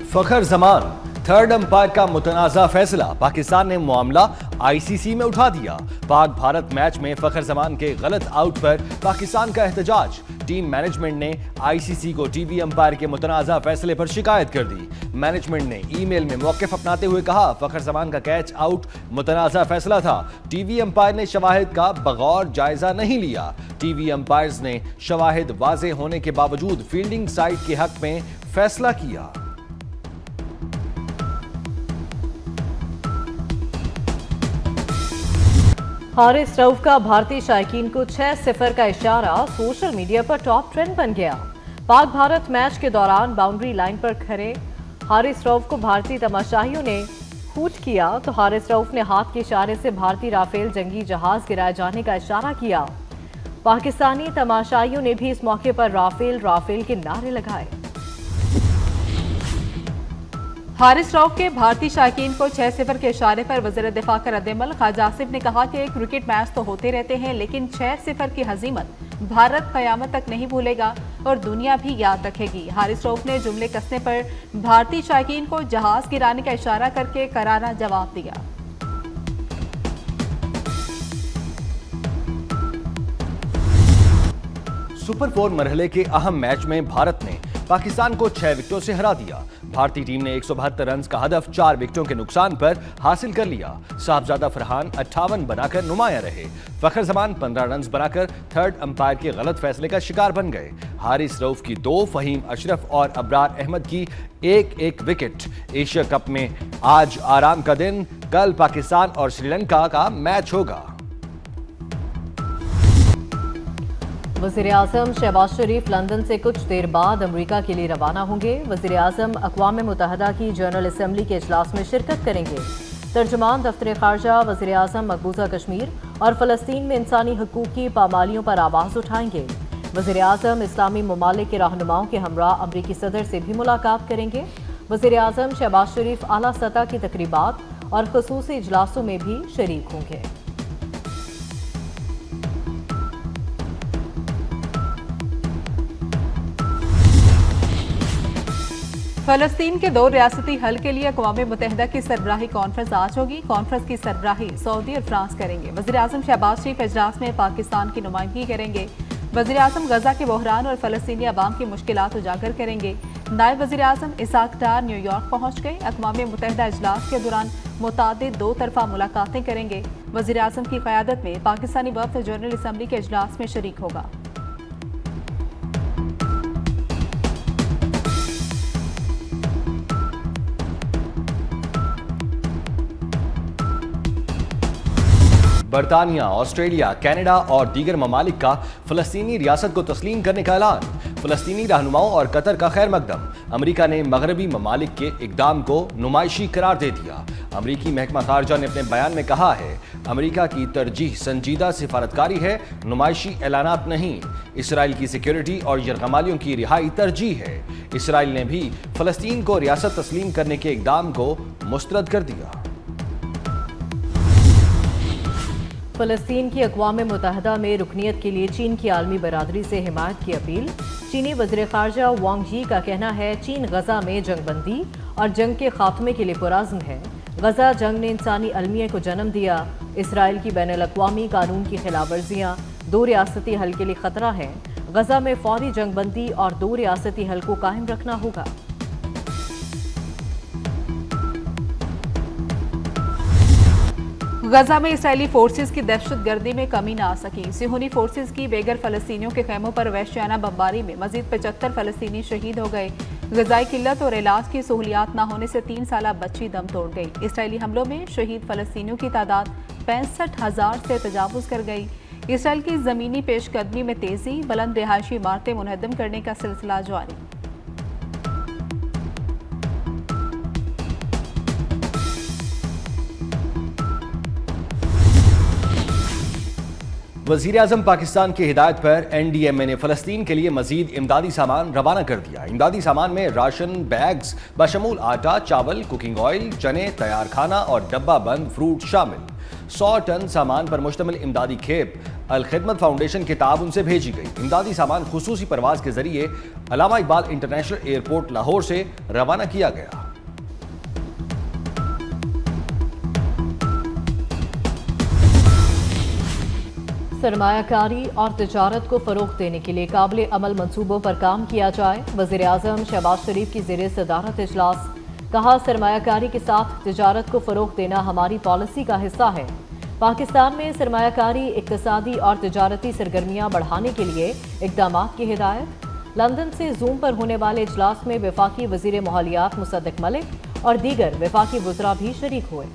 फखर Zaman, third umpire का मुतनाज़ा फैसला, पाकिस्तान ने मामला आईसीसी में उठा दिया। पाक भारत मैच में फखर जमान के गलत आउट पर पाकिस्तान का एहतजाज। टीम मैनेजमेंट ने आईसीसी को टीवी अंपायर के मुतनाज़ा फैसले पर शिकायत कर दी। मैनेजमेंट ने ईमेल में मौक़िफ़ अपनाते हुए कहा, फखर जमान का कैच आउट मुतनाज़ा फैसला था। टीवी अंपायर ने शवाहिद का बगौर जायजा नहीं लिया। टीवी अंपायर्स ने शवाहिद वाज़े होने के बावजूद फील्डिंग साइड के हक में फैसला किया। हारिस रऊफ का भारतीय शायकीन को 6-0 का इशारा सोशल मीडिया पर टॉप ट्रेंड बन गया। पाक भारत मैच के दौरान बाउंड्री लाइन पर खड़े हारिस रऊफ को भारतीय तमाशाइयों ने हूट किया तो हारिस रऊफ ने हाथ के इशारे से भारतीय राफेल जंगी जहाज गिराए जाने का इशारा किया। पाकिस्तानी तमाशाइयों ने भी इस मौके पर राफेल राफेल के नारे लगाए। हारिस रऊफ के भारतीय शायकीन को 6-0 के इशारे पर वज़ीर दिफा का रद्द-ए-अमल। ख्वाजा आसिफ ने कहा कि क्रिकेट मैच तो होते रहते हैं, लेकिन 6-0 की हज़ीमत भारत क़यामत तक नहीं भूलेगा और दुनिया भी याद रखेगी। हारिस रऊफ ने जुमले कसने पर भारतीय शायकीन को जहाज गिराने का इशारा करके करारा जवाब दिया। सुपर 4 मरहले के अहम मैच में भारत ने पाकिस्तान को 6 विकेटों से हरा दिया। भारतीय टीम ने 172 रन का हदफ 4 विकेटों के नुकसान पर हासिल कर लिया। साहबजादा फरहान 58 बनाकर नुमाया रहे। फखर जमान 15 रन बनाकर थर्ड अंपायर के गलत फैसले का शिकार बन गए। हारिस रऊफ की 2, फहीम अशरफ और अबरार अहमद की 1-1 विकेट। एशिया कप में आज आराम का दिन, कल पाकिस्तान और श्रीलंका का मैच होगा। वज़ीर आज़म शहबाज शरीफ लंदन से कुछ देर बाद अमेरिका के लिए रवाना होंगे। वज़ीर आज़म अक़वाम मुत्तहिदा की जनरल असम्बली के इजलास में शिरकत करेंगे। तर्जुमान दफ्तर ख़ारजा वज़ीर आज़म मकबूजा कश्मीर और फ़लस्तीन में इंसानी हकूक़ की पामालियों पर आवाज़ उठाएंगे। वज़ीर आज़म इस्लामी ममालिक के रहनुमाओं के हमरा अमरीकी सदर से भी मुलाकात करेंगे। वज़ीर आज़म शहबाज शरीफ आला सतह की तकरीबात और ख़ुसूसी इजलासों में भी शरीक होंगे। फ़लस्तीन के 2 रियासती हल के लिए अक़वाम मुत्तहिदा की सरबराही कॉन्फ्रेंस आज होगी। कॉन्फ्रेंस की सरबराही सऊदी और फ्रांस करेंगे। वज़ीर आज़म शहबाज शरीफ इजलास में पाकिस्तान की नुमाइंदगी करेंगे। वज़ीर आज़म गजा के बहरान और फ़लस्तीनी अवाम की मुश्किलात उजागर करेंगे। नायब वज़ीर आज़म इसाक डार न्यूयॉर्क पहुँच गए। अक़वाम मुत्तहिदा इजलास के दौरान मुतादिद 2 तरफ़ा मुलाकातें करेंगे। वज़ीर आज़म की क़यादत में पाकिस्तानी वफ़द जनरल असम्बली के इजलास में शरीक होगा। बरतानिया, ऑस्ट्रेलिया, कनाडा और दीगर ममालिक का फ़लस्तीनी रियासत को तस्लीम करने का ऐलान। फ़लस्तीनी रहनुमाओं और कतर का खैर मकदम। अमरीका ने मगरबी ममालिक के इक़दाम को नुमाइशी करार दे दिया। अमरीकी महकमा खारजा ने अपने बयान में कहा है, अमरीका की तरजीह संजीदा सिफारतकारी है, नुमाइशी ऐलानात नहीं। इसराइल की सिक्योरिटी और यरगमालियों की रिहाई तरजीह है। इसराइल ने भी फ़लस्तीन को रियासत तस्लीम करने के इक़दाम को मुस्तरद कर दिया। फ़लस्तीन की अक़वाम मुत्तहिदा में रुकनीत के लिए चीन की आलमी बरादरी से हिमायत की अपील। चीनी वज़ीर ख़ारजा वांग यी का कहना है, चीन गज़ा में जंगबंदी और जंग के खात्मे के लिए पुरअज़्म है। गज़ा जंग ने इंसानी अलमिया को जन्म दिया। इसराइल की बैनुल-अक़वामी कानून की खिलाफ वर्जियाँ 2 रियासती हल के लिए ख़तरा है। गज़ा में फ़ौरी जंगबंदी और 2 रियासती हल को कायम रखना होगा। गजा में इसराइली फोर्सेस की दहशत गर्दी में कमी न आ सकी। सिहोनी फोर्सेस की बेगर फ़लस्तीनियों के खैमों पर वहशियाना बमबारी में मजीद 75 फ़लस्तीनी शहीद हो गए। ग़िज़ाई किल्लत और इलाज की सहूलियात न होने से 3 साला बच्ची दम तोड़ गई। इसराइली हमलों में शहीद फ़लस्तीनियों की तादाद 65,000 से तजावुज़ कर गई। इसराइल की ज़मीनी पेशकदमी में तेज़ी, बुलंद रिहायशी इमारतें मुनहदम करने का सिलसिला जारी। वज़ीर आज़म पाकिस्तान की हिदायत पर NDMA ने फ़लस्तीन के लिए मज़ीद इमदादी सामान रवाना कर दिया। इमदादी सामान में राशन बैग्स बशमूल आटा, चावल, कुकिंग ऑयल, चने, तैयार खाना और डब्बा बंद फ्रूट शामिल। 100 टन सामान पर मुश्तमिल इमदादी खेप अल खिदमत फाउंडेशन के ताउन से भेजी गई। इमदादी सामान खुसूसी परवाज के जरिए अल्लामा इकबाल इंटरनेशनल एयरपोर्ट लाहौर से रवाना किया गया। सरमायाकारी और तिजारत को फ़रोग़ देने के लिए काबिल अमल मंसूबों पर काम किया जाए। वज़ीर आज़म शहबाज शरीफ की ज़ेरे सदारत इजलास। कहा, सरमायाकारी के साथ तिजारत को फ़रोग़ देना हमारी पॉलिसी का हिस्सा है। पाकिस्तान में सरमायाकारी, इक़्तिसादी और तिजारती सरगर्मियाँ बढ़ाने के लिए इक़दामात की हिदायत। लंदन से जूम पर होने वाले इजलास में वफाकी वज़ीर मालियात मुसद्दिक़ मलिक और दीगर वफाकी वज़रा भी शरीक हुए।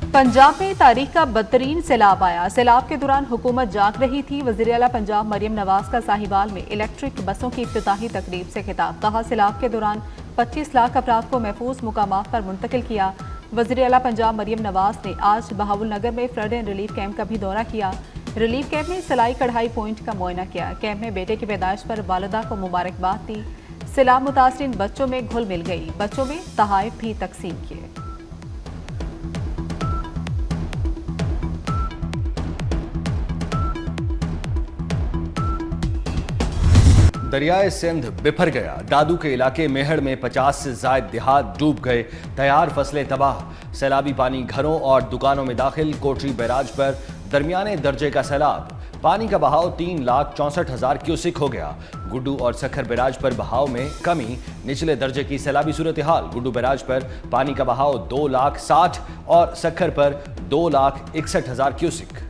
पंजाब में तारीख का बदतरीन सैलाब आया। सैलाब के दौरान हुकूमत जाग रही थी। वज़ीर आला पंजाब मरियम नवाज का साहिवाल में इलेक्ट्रिक बसों की इफ्तिताही तकरीब से खिताब। कहा, सैलाब के दौरान 25 लाख अफराद को महफूज मुकामात पर मुंतकिल किया। वज़ीर आला पंजाब मरियम नवाज ने आज बहावल नगर में फ्लड एंड रिलीफ कैंप का भी दौरा किया। रिलीफ कैंप में सिलाई कढ़ाई पॉइंट का मुआयना किया। कैंप में बेटे की पैदाइश पर वालिदा को मुबारकबाद दी। सैलाब मुतासरीन बच्चों में घुल मिल गई। बच्चों में तहाइफ भी तकसीम किए। दरियाए सिंध बिफर गया। दादू के इलाके मेहड़ में 50 से ज़ायद देहात डूब गए। तैयार फसलें तबाह। सैलाबी पानी घरों और दुकानों में दाखिल। कोटरी बैराज पर दरमियाने दर्जे का सैलाब। पानी का बहाव 3,64,000 क्यूसिक हो गया। गुड्डू और सखर बैराज पर बहाव में कमी। निचले दर्जे की सैलाबी सूरत हाल। गुड्डू बैराज पर पानी का बहाव 2,60,000 और सखर पर 2,61,000 क्यूसिक।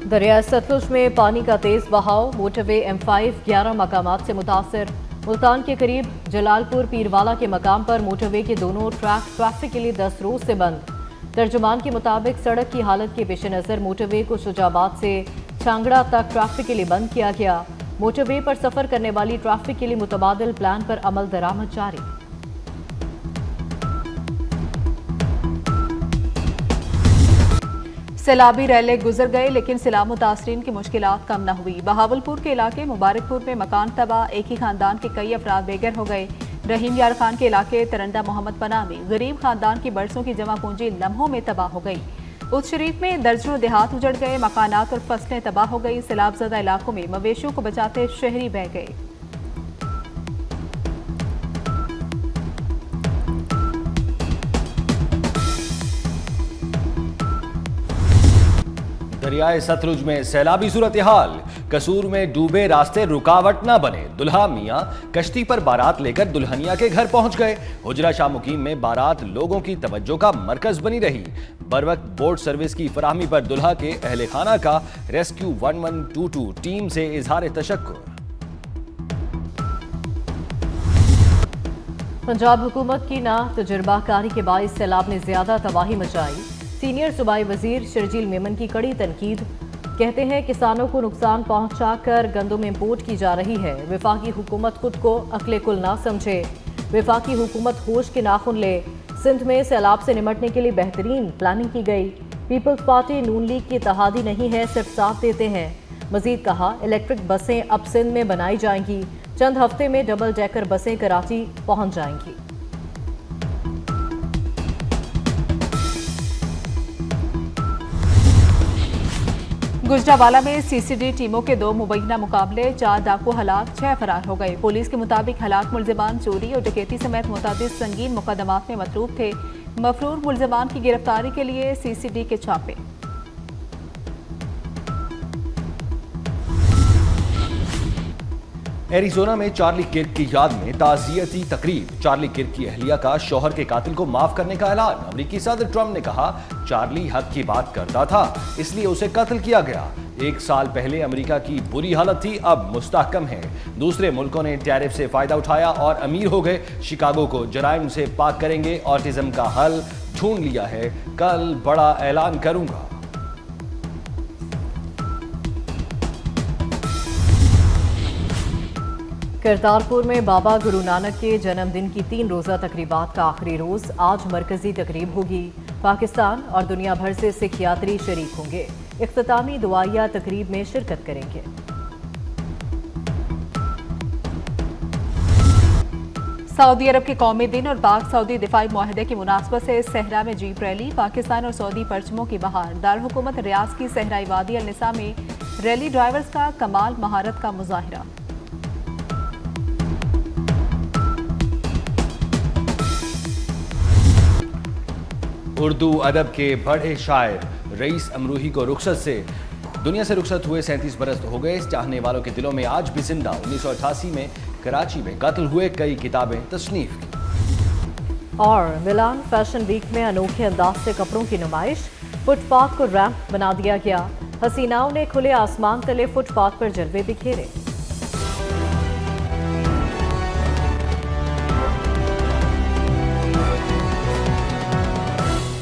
दरिया सतलुज में पानी का तेज बहाव। मोटरवे M5 11 मकामात से मुतासर। मुल्तान के करीब जलालपुर पीरवाला के मकाम पर मोटरवे के दोनों ट्रैक ट्रैफिक के लिए 10 रोज से बंद। तर्जुमान के मुताबिक सड़क की हालत के पेश नज़र मोटरवे को शुजाबाद से छांगड़ा तक ट्रैफिक के लिए बंद किया गया। मोटरवे पर सफर करने वाली ट्रैफिक के लिए मुतबादिल प्लान पर अमल दरामद जारी। सैलाबी रैले गुजर गए, लेकिन सैलाब मुतासरीन की मुश्किलात कम न हुई। बहावलपुर के इलाके मुबारकपुर में मकान तबाह। एक ही खानदान के कई अफराद बेघर हो गए। रहीम यार खान के इलाके तरंडा मोहम्मद पनाह में गरीब खानदान की बरसों की जमा पूंजी लम्हों में तबाह हो गई। उस शरीफ में दर्जनों देहात उजड़ गए। मकानात और फसलें तबाह हो गई। सैलाब ज़दा इलाकों में मवेशियों को बचाते शहरी बह गए। दरियाए सतलुज में सैलाबी सूरत हाल। कसूर में डूबे रास्ते रुकावट न बने। दुल्हा मियां कश्ती पर बारात लेकर दुल्हनिया के घर पहुंच गए। हुजरा शाह मुकीम में बारात लोगों की तवज्जो का मरकज बनी रही। बरवक्त बोट सर्विस की फराहमी पर दुल्हा के अहले खाना का रेस्क्यू 1122 टीम से इजहार तशक्कुर। पंजाब हुकूमत की ना तजुर्बाकारी के बाइस सैलाब ने ज्यादा तबाही मचाई। सीनियर सूबाई वजीर शर्जील मेमन की कड़ी तनकीद। कहते हैं किसानों को नुकसान पहुंचाकर गंदम इंपोर्ट की जा रही है। वफाकी हुकूमत खुद को अक्ले कुल ना समझे। वफाकी हुकूमत होश के नाखुन ले। सिंध में सैलाब से निमटने के लिए बेहतरीन प्लानिंग की गई। पीपल्स पार्टी नून लीग की इत्तेहादी नहीं है, सिर्फ साथ देते हैं। मजीद कहा, इलेक्ट्रिक बसें अब सिंध में बनाई जाएंगी। चंद हफ्ते में डबल डेकर बसें कराची पहुंच जाएंगी। गुजरावाला में सीसीडी टीमों के 2 मुबैना मुकाबले, 4 डाकू हलाक, 6 फरार हो गए। पुलिस के मुताबिक हलाक मुलजिमान चोरी और डकैती समेत मुतअद्दिद संगीन मुकदमात में मतरूफ थे। मफरूर मुलजिमान की गिरफ्तारी के लिए सीसीडी के छापे। एरिजोना में चार्ली किर्क की याद में ताज़ियती तकरीब। चार्ली किर्क की अहलिया का शौहर के कातिल को माफ करने का ऐलान। अमेरिकी सदर ट्रंप ने कहा, चार्ली हक की बात करता था, इसलिए उसे कत्ल किया गया। 1 साल पहले अमेरिका की बुरी हालत थी, अब मुस्तहकम है। दूसरे मुल्कों ने टैरिफ से फायदा उठाया और अमीर हो गए। शिकागो को जराइम से पाक करेंगे। ऑटिज्म का हल ढूंढ लिया है, कल बड़ा ऐलान करूंगा। करतारपुर में बाबा गुरु नानक के जन्मदिन की 3 रोज़ा तकरीबात का आखिरी रोज आज मरकजी तकरीब होगी। पाकिस्तान और दुनिया भर से सिख यात्री शरीक होंगे। इख्तितामी दुआया तकरीब में शिरकत करेंगे। सऊदी अरब के कौमी दिन और पाक सऊदी दिफाई मुआहदे की मुनासबत से सहरा में जीप रैली, पाकिस्तान और सऊदी परचमों की बहार। दारुल-हुकूमत रियाज की सहराई वादी अल-निसा में रैली ड्राइवर्स का कमाल महारत का मुजाहिरा। उर्दू अदब के बड़े शायर रईस अमरूही को रुखसत से दुनिया से रुखसत हुए 37 बरस हो गए। चाहने वालों के दिलों में आज भी जिंदा 1988 में कराची में कत्ल हुए कई किताबें तसनीफ की। और मिलान फैशन वीक में अनोखे अंदाज से कपड़ों की नुमाइश, फुटपाथ को रैंप बना दिया गया। हसीनाओं ने खुले आसमान तले फुटपाथ पर जलवे बिखेरे।